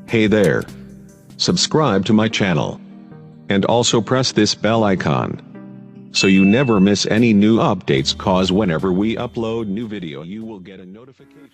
Hey there. Subscribe to my channel. And also press this bell icon, so you never miss any new updates, cause whenever we upload new video you will get a notification.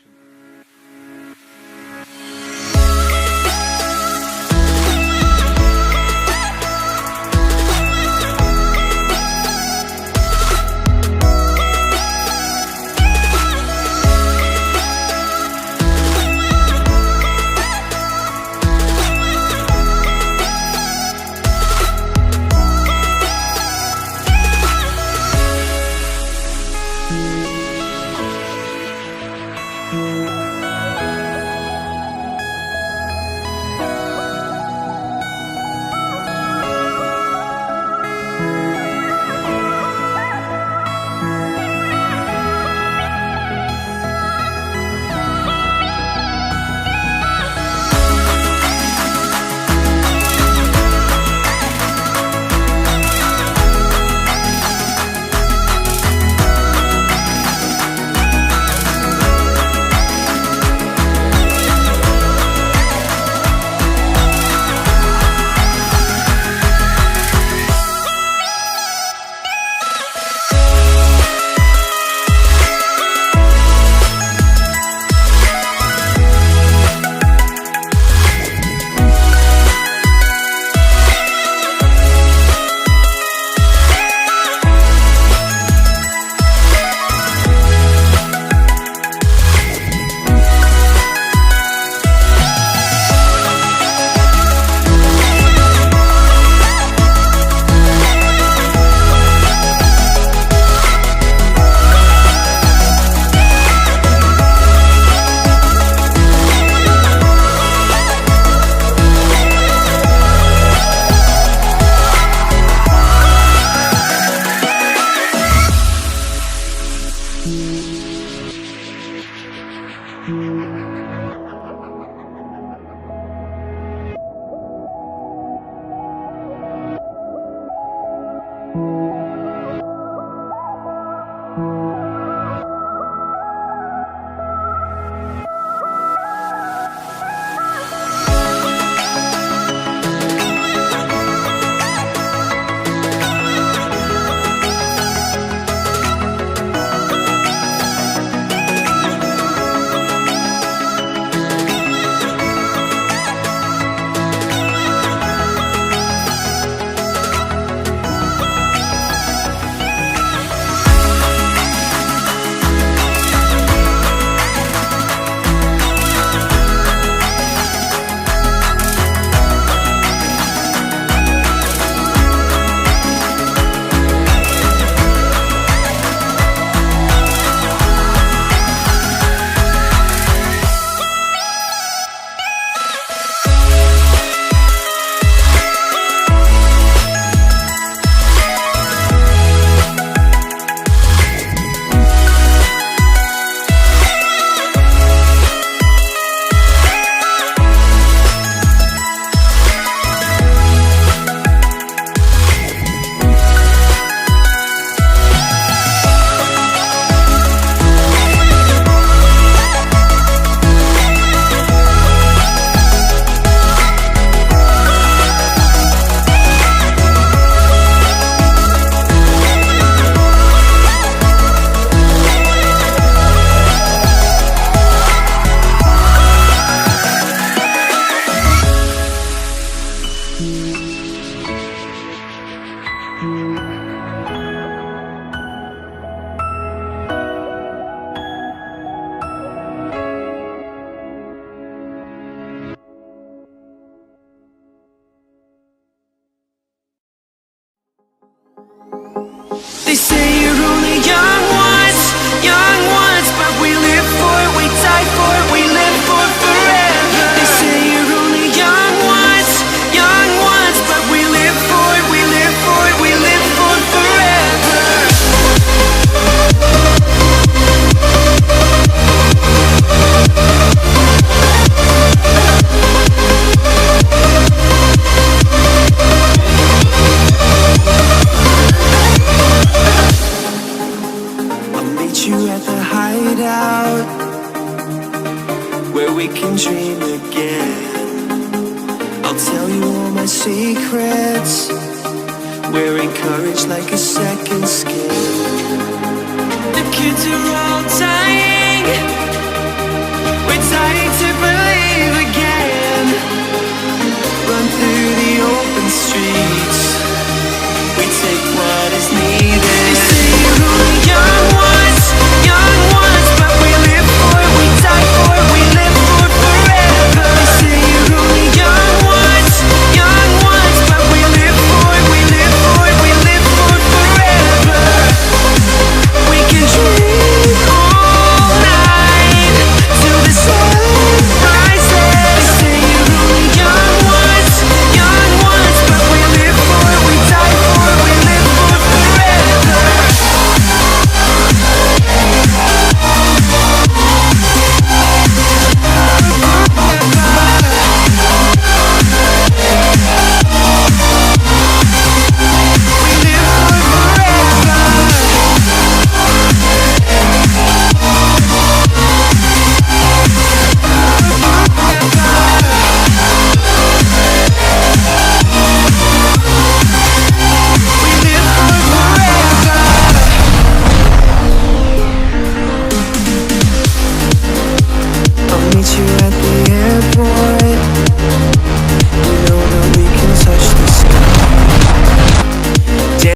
They say you're only young once, but we live for it, we die for it, we live for forever. They say you're only young once, but we live for it, we live for it, we live for forever. I'll tell you all my secrets, wearing courage like a second skin. The kids are all dying, we're dying